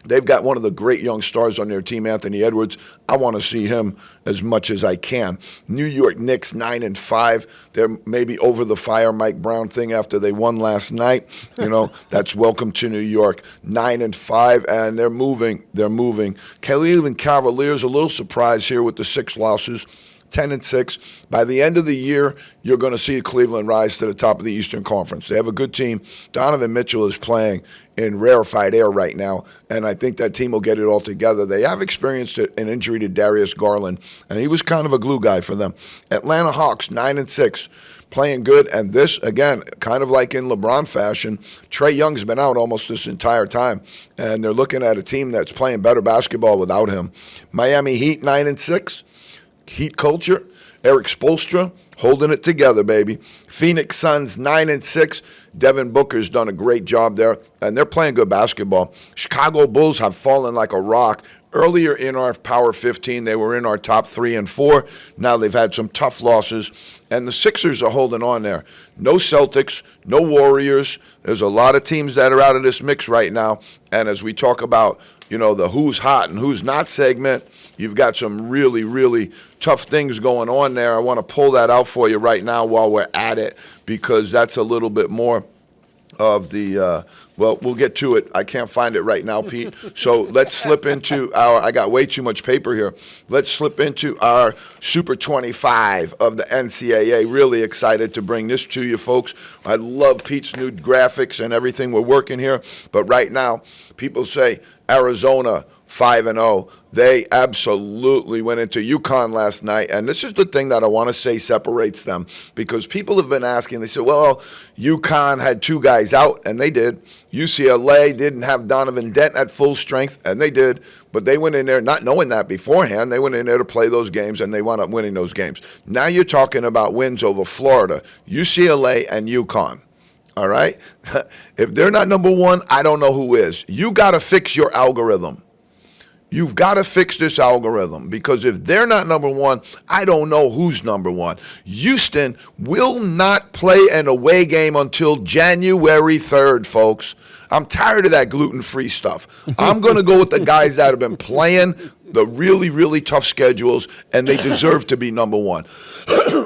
they've got one of the great young stars on their team, Anthony Edwards. I want to see him as much as I can. New York Knicks 9-5. They're maybe over the fire Mike Brown thing after they won last night. You know, that's welcome to New York. 9-5, and they're moving. They're moving. Cleveland Cavaliers, a little surprise here with the 6 losses. 10-6. By the end of the year, you're going to see Cleveland rise to the top of the Eastern Conference. They have a good team. Donovan Mitchell is playing in rarefied air right now, and I think that team will get it all together. They have experienced an injury to Darius Garland, and he was kind of a glue guy for them. Atlanta Hawks 9-6. Playing good, and this, again, kind of like in LeBron fashion, Trae Young's been out almost this entire time, and they're looking at a team that's playing better basketball without him. Miami Heat 9-6. Heat culture, Eric Spoelstra holding it together, baby. Phoenix Suns 9-6. Devin Booker's done a great job there, and they're playing good basketball. Chicago Bulls have fallen like a rock. Earlier in our Power 15, they were in our top 3 and 4. Now they've had some tough losses, and the Sixers are holding on there. No Celtics, no Warriors. There's a lot of teams that are out of this mix right now, and as we talk about, you know, the who's hot and who's not segment, you've got some really, really tough things going on there. I want to pull that out for you right now while we're at it, because that's a little bit more of the, well, we'll get to it. I can't find it right now, Pete. So let's slip into I got way too much paper here. Let's slip into our Super 25 of the NCAA. Really excited to bring this to you, folks. I love Pete's new graphics and everything we're working here. But right now, people say Arizona 5-0. They absolutely went into UConn last night, and this is the thing that I want to say separates them, because people have been asking, they said, well, UConn had 2 guys out, and they did. UCLA didn't have Donovan Dent at full strength, and they did, but they went in there not knowing that beforehand. They went in there to play those games, and they wound up winning those games. Now you're talking about wins over Florida, UCLA, and UConn. All right? If they're not number 1, I don't know who is. You got to fix your algorithm. You've got to fix this algorithm, because if they're not number 1, I don't know who's number 1. Houston will not play an away game until January 3rd, folks. I'm tired of that gluten-free stuff. I'm going to go with the guys that have been playing the really, really tough schedules, and they deserve to be number 1.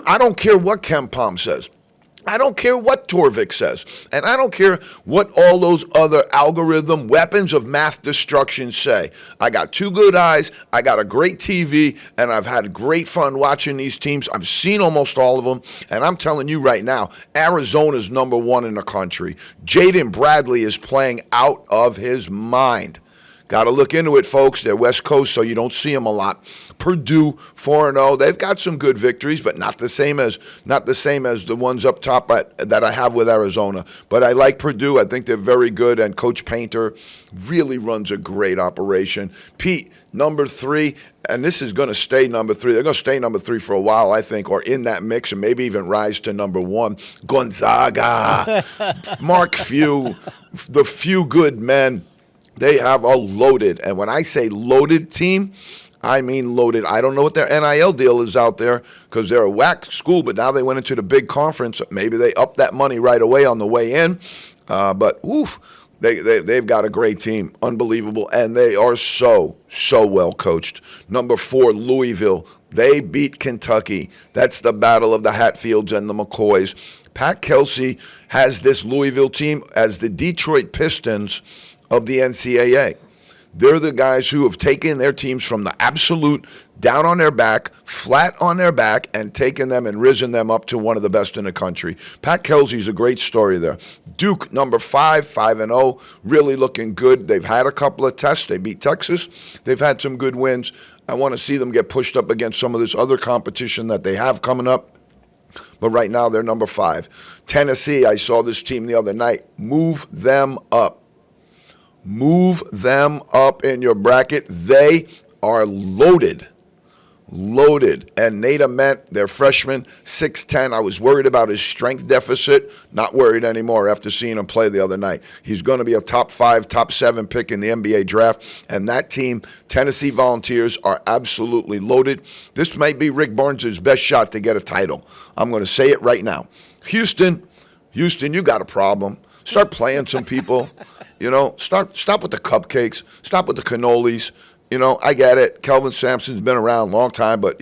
I don't care what Ken Palm says. I don't care what Torvik says, and I don't care what all those other algorithm weapons of math destruction say. I got 2 good eyes, I got a great TV, and I've had great fun watching these teams. I've seen almost all of them, and I'm telling you right now, Arizona's number 1 in the country. Jaden Bradley is playing out of his mind. Got to look into it, folks. They're West Coast, so you don't see them a lot. Purdue 4-0. They've got some good victories, but not the same as the ones up top that I have with Arizona. But I like Purdue. I think they're very good, and Coach Painter really runs a great operation. Pete, number 3, and this is going to stay number 3. They're going to stay number 3 for a while, I think, or in that mix, and maybe even rise to number 1. Gonzaga, Mark Few, the Few good men. They have a loaded, and when I say loaded team, I mean loaded. I don't know what their NIL deal is out there, because they're a whack school, but now they went into the big conference. Maybe they upped that money right away on the way in. But oof, they've got a great team, unbelievable, and they are so well coached. Number 4, Louisville. They beat Kentucky. That's the battle of the Hatfields and the McCoys. Pat Kelsey has this Louisville team as the Detroit Pistons of the NCAA. They're the guys who have taken their teams from the absolute down on their back, flat on their back, and taken them and risen them up to one of the best in the country. Pat Kelsey's a great story there. Duke, number 5, 5-0, really looking good. They've had a couple of tests. They beat Texas. They've had some good wins. I want to see them get pushed up against some of this other competition that they have coming up. But right now, they're number 5. Tennessee, I saw this team the other night. Move them up. Move them up in your bracket. They are loaded. loaded. And Nate Ament, their freshman, 6'10". I was worried about his strength deficit. Not worried anymore after seeing him play the other night. He's going to be a top 5, top 7 pick in the NBA draft. And that team, Tennessee Volunteers, are absolutely loaded. This might be Rick Barnes' best shot to get a title. I'm going to say it right now. Houston, you got a problem. Start playing some people. Stop with the cupcakes. Stop with the cannolis. I get it. Kelvin Sampson's been around a long time, but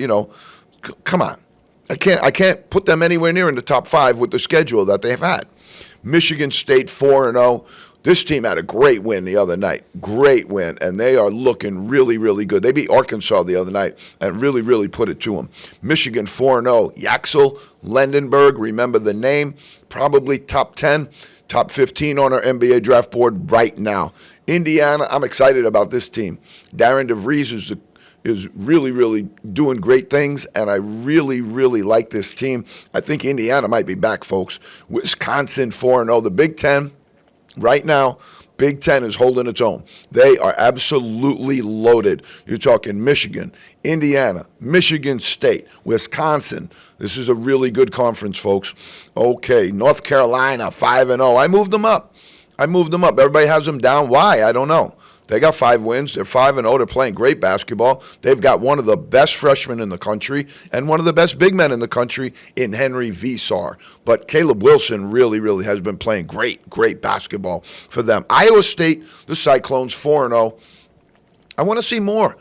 come on. I can't put them anywhere near in the top 5 with the schedule that they've had. Michigan State 4-0. This team had a great win the other night. Great win, and they are looking really, really good. They beat Arkansas the other night and really, really put it to them. Michigan 4-0. Yaxel Lendenberg, remember the name, probably top 10, top 15 on our NBA draft board right now. Indiana, I'm excited about this team. Darren DeVries is really, really doing great things, and I really, really like this team. I think Indiana might be back, folks. Wisconsin 4-0. The Big Ten, right now, Big Ten is holding its own. They are absolutely loaded. You're talking Michigan, Indiana, Michigan State, Wisconsin. This is a really good conference, folks. Okay, North Carolina 5-0. I moved them up. Everybody has them down. Why? I don't know. They got 5 wins. They're 5-0. They're playing great basketball. They've got one of the best freshmen in the country and one of the best big men in the country in Henry Visar. But Caleb Wilson really, really has been playing great basketball for them. Iowa State, the Cyclones, 4-0. I want to see more.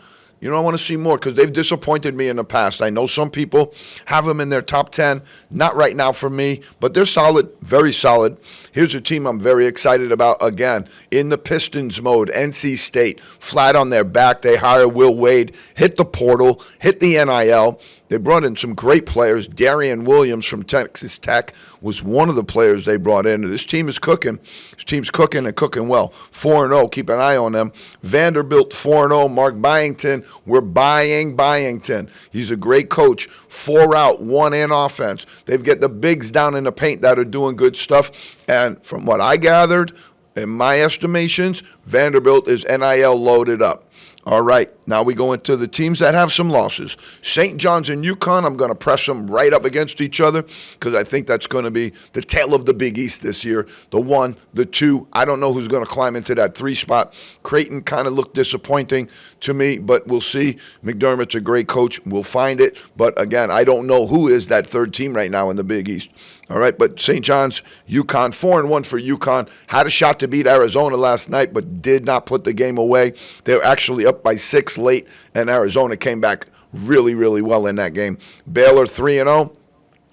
I want to see more because they've disappointed me in the past. I know some people have them in their top 10. Not right now for me, but they're solid, very solid. Here's a team I'm very excited about. Again, in the Pistons mode, NC State, flat on their back. They hire Will Wade, hit the portal, hit the NIL. They brought in some great players. Darian Williams from Texas Tech was one of the players they brought in. This team is cooking. This team's cooking and cooking well. 4-0. Keep an eye on them. Vanderbilt 4-0. Mark Byington. We're buying Byington. He's a great coach. 4 out, 1 in offense. They've got the bigs down in the paint that are doing good stuff. And from what I gathered, in my estimations, Vanderbilt is NIL loaded up. All right, now we go into the teams that have some losses. St. John's and UConn, I'm going to press them right up against each other because I think that's going to be the tale of the Big East this year. The 1, the 2, I don't know who's going to climb into that 3 spot. Creighton kind of looked disappointing to me, but we'll see. McDermott's a great coach. We'll find it. But again, I don't know who is that 3rd team right now in the Big East. All right, but St. John's, UConn, 4-1 for UConn. Had a shot to beat Arizona last night, but did not put the game away. They were actually up by 6 late, and Arizona came back really, really well in that game. Baylor, 3-0.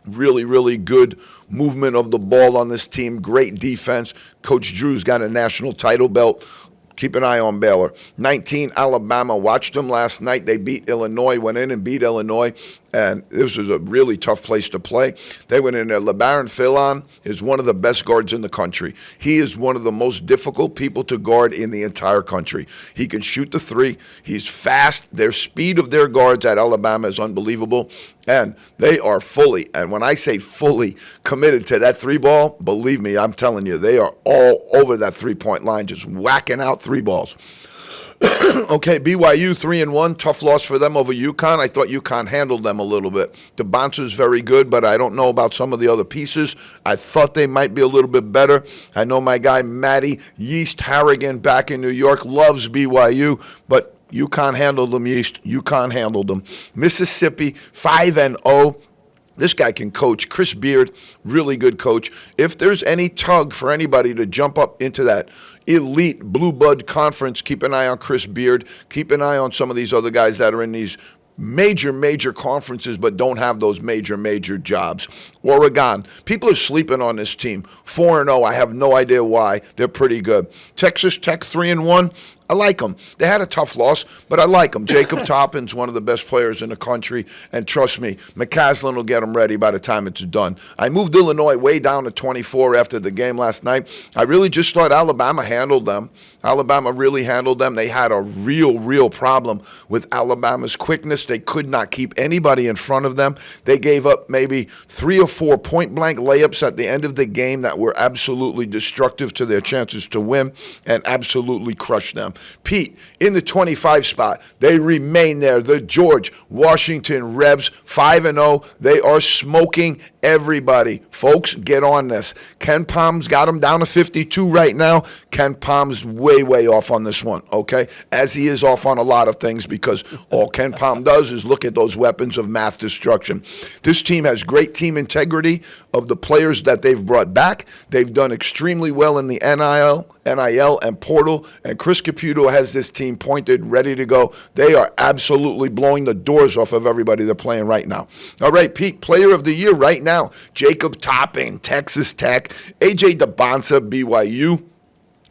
Really, really good movement of the ball on this team. Great defense. Coach Drew's got a national title belt. Keep an eye on Baylor. 19, Alabama. Watched them last night. They beat Illinois, went in and beat Illinois, and this was a really tough place to play. They went in there. LeBaron Philon is one of the best guards in the country. He is one of the most difficult people to guard in the entire country. He can shoot the 3. He's fast. Their speed of their guards at Alabama is unbelievable, and they are fully, and when I say fully committed to that 3 ball, believe me, I'm telling you, they are all over that 3-point line, just whacking out 3 balls. Okay, BYU 3-1, tough loss for them over UConn. I thought UConn handled them a little bit. The bouncer's very good, but I don't know about some of the other pieces. I thought they might be a little bit better. I know my guy Matty Yeast Harrigan back in New York loves BYU, but UConn handled them, Yeast. UConn handled them. Mississippi 5-0. This guy can coach. Chris Beard, really good coach. If there's any tug for anybody to jump up into that elite Blue Bud conference, keep an eye on Chris Beard. Keep an eye on some of these other guys that are in these major conferences but don't have those major jobs. Oregon, people are sleeping on this team. 4-0, I have no idea why. They're pretty good. Texas Tech 3-1. I like them. They had a tough loss, but I like them. Jacob Toppin's one of the best players in the country, and trust me, McCaslin will get them ready by the time it's done. I moved Illinois way down to 24 after the game last night. I really just thought Alabama handled them. Alabama really handled them. They had a real problem with Alabama's quickness. They could not keep anybody in front of them. They gave up maybe 3 or 4 point-blank layups at the end of the game that were absolutely destructive to their chances to win and absolutely crushed them. Pete, in the 25 spot, they remain there. The George Washington Rebs, 5-0. They are smoking everybody. Folks, get on this. Ken Palm's got them down to 52 right now. Ken Palm's way, way off on this one, okay? As he is off on a lot of things, because all Ken Palm does is look at those weapons of math destruction. This team has great team integrity of the players that they've brought back. They've done extremely well in the NIL and portal, and Chris Caputo has this team pointed, ready to go. They are absolutely blowing the doors off of everybody they're playing right now. All right, Pete, player of the year right now, Jacob Topping, Texas Tech, AJ DeBonsa, BYU,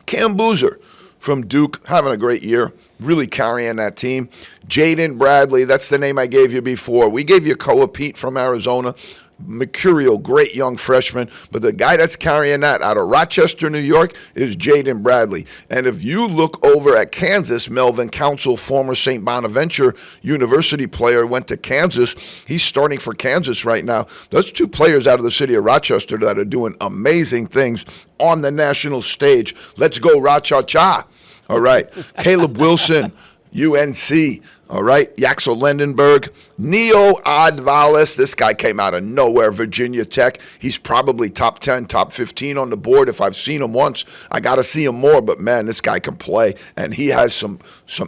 Cam Boozer from Duke, having a great year, really carrying that team. Jaden Bradley, that's the name I gave you before. We gave you Koa Pete from Arizona. Mercurial, great young freshman, but the guy that's carrying that out of Rochester, New York, is Jaden Bradley. And if you look over at Kansas, Melvin Council, former St. Bonaventure University player, went to Kansas. He's starting for Kansas right now. Those two players out of the city of Rochester that are doing amazing things on the national stage. Let's go, Ra-cha-cha. All right. Caleb Wilson, UNC. All right, Yaxel Lendenberg, Neo Advalis. This guy came out of nowhere, Virginia Tech. He's probably top 10, top 15 on the board. If I've seen him once, I got to see him more. But, man, this guy can play, and he has some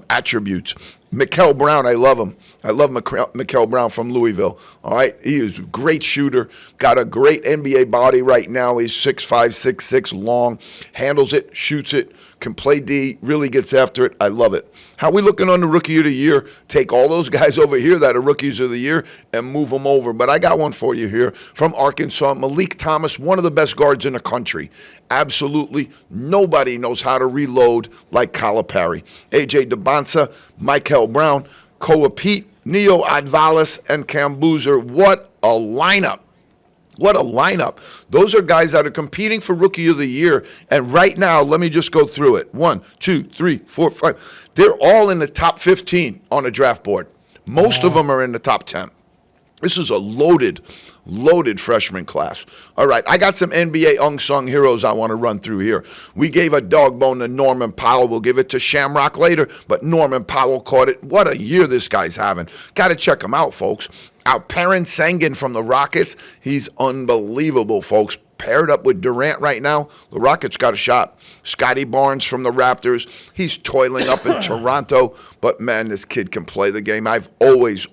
attributes. Mikkel Brown, I love him. I love Mikkel Brown from Louisville. All right, he is a great shooter, got a great NBA body right now. He's 6'5", 6'6", long, handles it, shoots it, can play D, really gets after it. I love it. How we looking on the Rookie of the Year? Take all those guys over here that are Rookies of the Year and move them over. But I got one for you here from Arkansas. Malik Thomas, one of the best guards in the country. Absolutely nobody knows how to reload like Calipari. AJ DeBonsa, Michael Brown, Koa Pete, Neo Advalis, and Cam Boozer. What a lineup. What a lineup. Those are guys that are competing for Rookie of the Year. And right now, let me just go through it. 1, 2, 3, 4, 5. They're all in the top 15 on the draft board. Most of them are in the top 10. This is a loaded freshman class. All right, I got some NBA unsung heroes I want to run through here. We gave a dog bone to Norman Powell. We'll give it to Shamrock later, but Norman Powell caught it. What a year this guy's having. Got to check him out, folks. Alperen Sengun from the Rockets. He's unbelievable, folks. Paired up with Durant right now, the Rockets got a shot. Scotty Barnes from the Raptors, he's toiling up in Toronto, but man, this kid can play the game. I've always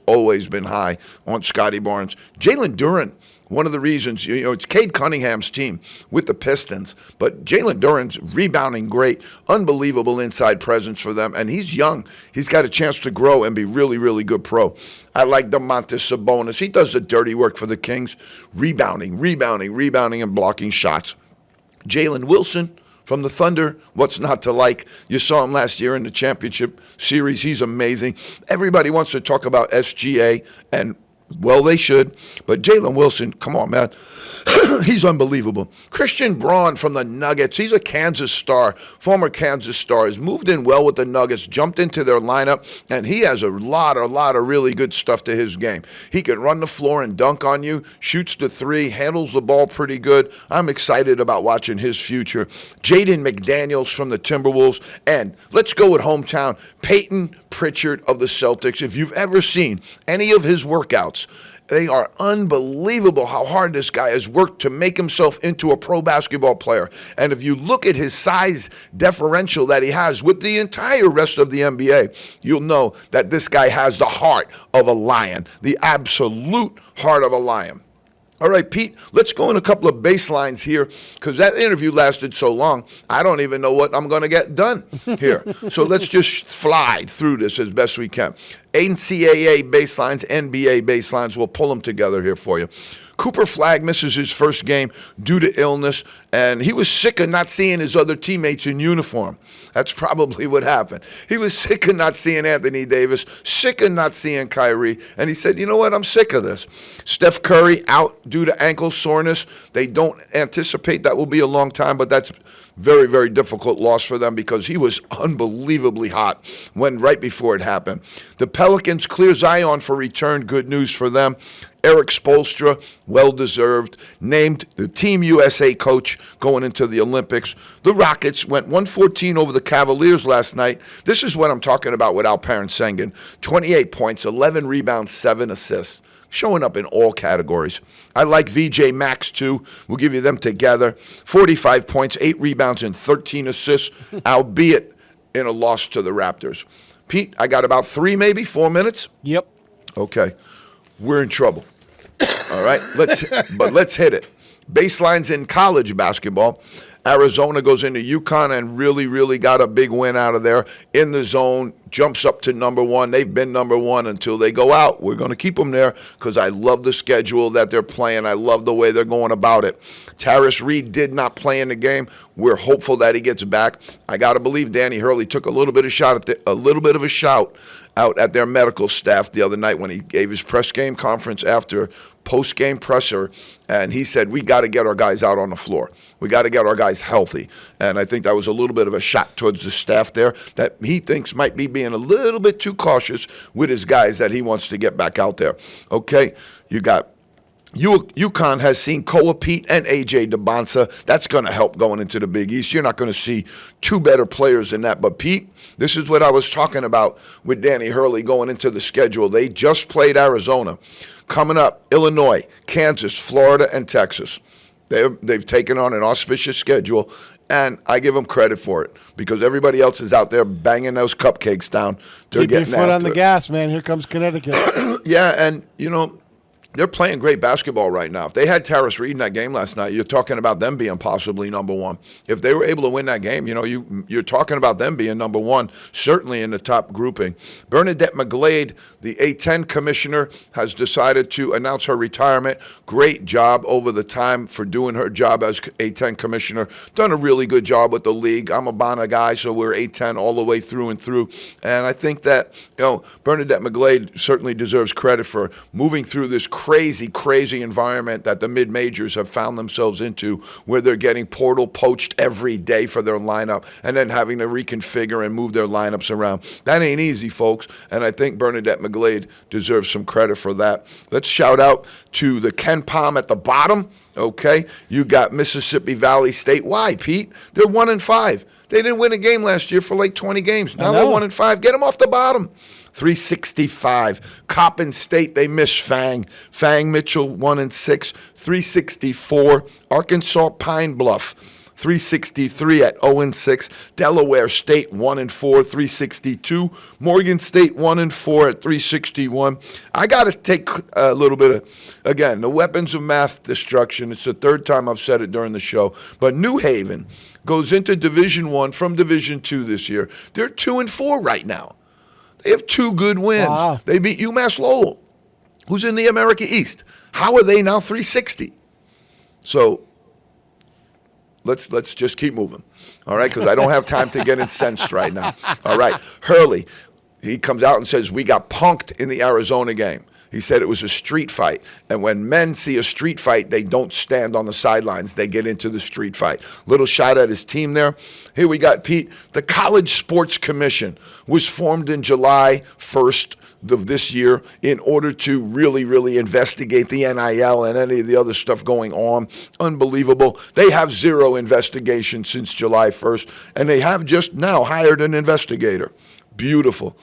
been high on Scotty Barnes. Jalen Duren, one of the reasons, it's Cade Cunningham's team with the Pistons, but Jalen Duren's rebounding great, unbelievable inside presence for them, and he's young. He's got a chance to grow and be really, really good pro. I like Domantas Sabonis. He does the dirty work for the Kings, rebounding, and blocking shots. Jalen Wilson from the Thunder, what's not to like? You saw him last year in the championship series. He's amazing. Everybody wants to talk about SGA, and well, they should. But Jalen Wilson, come on, man. He's unbelievable. Christian Braun from the Nuggets. He's a Kansas star, former Kansas star. Has moved in well with the Nuggets, jumped into their lineup, and he has a lot of really good stuff to his game. He can run the floor and dunk on you, shoots the three, handles the ball pretty good. I'm excited about watching his future. Jaden McDaniels from the Timberwolves. And let's go with hometown, Peyton Pritchard of the Celtics. If you've ever seen any of his workouts, they are unbelievable how hard this guy has worked to make himself into a pro basketball player. And if you look at his size differential that he has with the entire rest of the NBA, you'll know that this guy has the heart of a lion, the absolute heart of a lion. All right, Pete, let's go in a couple of baselines here because that interview lasted so long, I don't even know what I'm going to get done here. So let's just fly through this as best we can. NCAA baselines, NBA baselines, we'll pull them together here for you. Cooper Flagg misses his first game due to illness, and he was sick of not seeing his other teammates in uniform. That's probably what happened. He was sick of not seeing Anthony Davis, sick of not seeing Kyrie, and he said, you know what, I'm sick of this. Steph Curry out due to ankle soreness. They don't anticipate that will be a long time, but that's Very, very difficult loss for them because he was unbelievably hot right before it happened. The Pelicans clear Zion for return. Good news for them. Eric Spoelstra, well-deserved, named the Team USA coach going into the Olympics. The Rockets went 114 over the Cavaliers last night. This is what I'm talking about with Alperen Sengun. 28 points, 11 rebounds, 7 assists. Showing up in all categories. I like VJ Max, too. We'll give you them together. 45 points, 8 rebounds, and 13 assists, albeit in a loss to the Raptors. Pete, I got about 4 minutes. Yep. Okay. We're in trouble. All right? Let's hit it. Baselines in college basketball. Arizona goes into UConn and really, really got a big win out of there in the zone, jumps up to number 1. They've been number 1 until they go out. We're going to keep them there because I love the schedule that they're playing. I love the way they're going about it. Terrance Reed did not play in the game. We're hopeful that he gets back. I got to believe Danny Hurley took a little bit of a shout out at their medical staff the other night when he gave his press game conference after post-game presser, and he said, we got to get our guys out on the floor. We got to get our guys healthy. And I think that was a little bit of a shot towards the staff there that he thinks might be being a little bit too cautious with his guys that he wants to get back out there. Okay, you got UConn has seen Koa Pete and A.J. DeBonsa. That's going to help going into the Big East. You're not going to see two better players than that. But, Pete, this is what I was talking about with Danny Hurley going into the schedule. They just played Arizona. Coming up, Illinois, Kansas, Florida, and Texas. They've taken on an auspicious schedule, and I give them credit for it because everybody else is out there banging those cupcakes down. They're Keep your getting foot on after the it. gas, man. Here comes Connecticut. Yeah, and, they're playing great basketball right now. If they had Terrance Reed in that game last night, you're talking about them being possibly number 1. If they were able to win that game, you're talking about them being number 1, certainly in the top grouping. Bernadette McGlade, the A10 commissioner, has decided to announce her retirement. Great job over the time for doing her job as A10 commissioner. Done a really good job with the league. I'm a Bana guy, so we're A10 all the way through and through. And I think that, Bernadette McGlade certainly deserves credit for moving through this crazy environment that the mid-majors have found themselves into, where they're getting portal poached every day for their lineup and then having to reconfigure and move their lineups around. That ain't easy, folks, and I think Bernadette McGlade deserves some credit for that. Let's shout out to the Ken Palm at the bottom, okay? You got Mississippi Valley State. Why, Pete? They're 1-5. They didn't win a game last year for like 20 games. Now they're 1-5. Get them off the bottom. 365. Coppin State, they miss Fang. Fang Mitchell, 1-6. 364. Arkansas Pine Bluff, 363 at 0-6. Delaware State, 1-4, 362. Morgan State, 1-4 at 361. I got to take a little bit of, again, the weapons of math destruction. It's the third time I've said it during the show. But New Haven goes into Division I from Division II this year. They're 2-4 right now. They have 2 good wins. Wow. They beat UMass Lowell, who's in the America East. How are they now 360? So let's just keep moving, all right, because I don't have time to get incensed right now. All right, Hurley, he comes out and says, we got punked in the Arizona game. He said it was a street fight. And when men see a street fight, they don't stand on the sidelines. They get into the street fight. Little shot at his team there. Here we got, Pete. The College Sports Commission was formed in July 1st of this year in order to really investigate the NIL and any of the other stuff going on. Unbelievable. They have 0 investigation since July 1st, and they have just now hired an investigator. Beautiful.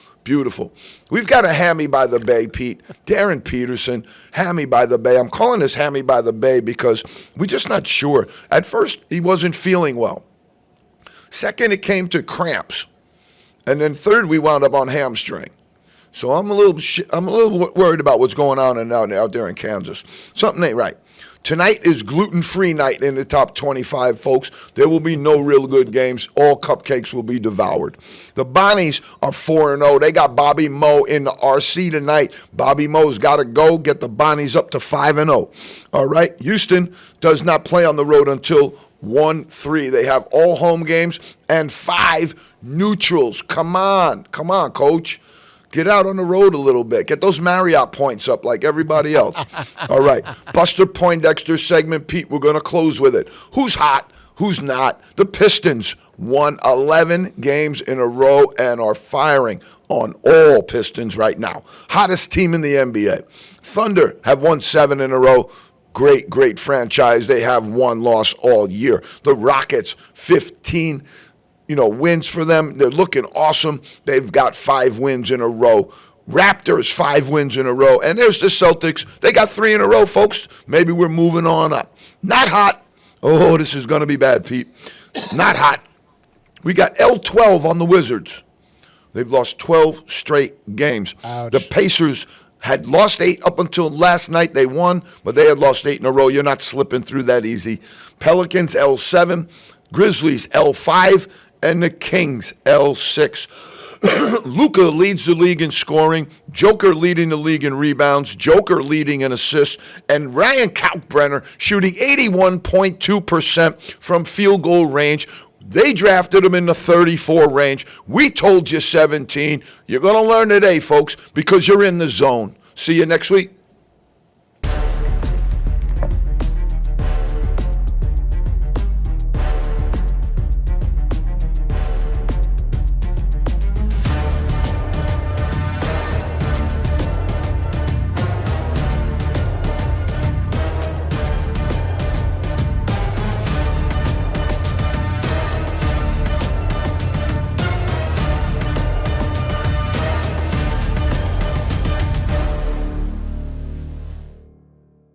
We've got a Hammy by the Bay, Pete. Darren Peterson, Hammy by the Bay. I'm calling this Hammy by the Bay because we're just not sure. At first, he wasn't feeling well. Second, it came to cramps. And then third, we wound up on hamstring. So I'm a little worried about what's going on out there in Kansas. Something ain't right. Tonight is gluten-free night in the top 25, folks. There will be no real good games. All cupcakes will be devoured. The Bonnies are 4-0. They got Bobby Moe in the RC tonight. Bobby Moe's got to go get the Bonnies up to 5-0. All right? Houston does not play on the road until 1-3. They have all home games and 5 neutrals. Come on, Coach. Get out on the road a little bit. Get those Marriott points up like everybody else. All right. Buster Poindexter segment, Pete, we're going to close with it. Who's hot? Who's not? The Pistons won 11 games in a row and are firing on all pistons right now. Hottest team in the NBA. Thunder have won 7 in a row. Great, great franchise. They have one loss all year. The Rockets, 15 wins for them. They're looking awesome. They've got 5 wins in a row. Raptors, 5 wins in a row. And there's the Celtics. They got 3 in a row, folks. Maybe we're moving on up. Not hot. Oh, this is going to be bad, Pete. Not hot. We got L12 on the Wizards. They've lost 12 straight games. Ouch. The Pacers had lost 8 up until last night. They won, but they had lost 8 in a row. You're not slipping through that easy. Pelicans, L7. Grizzlies, L5. And the Kings, L6. Luka leads the league in scoring. Joker leading the league in rebounds. Joker leading in assists. And Ryan Kalkbrenner shooting 81.2% from field goal range. They drafted him in the 34 range. We told you 17. You're going to learn today, folks, because you're in the zone. See you next week.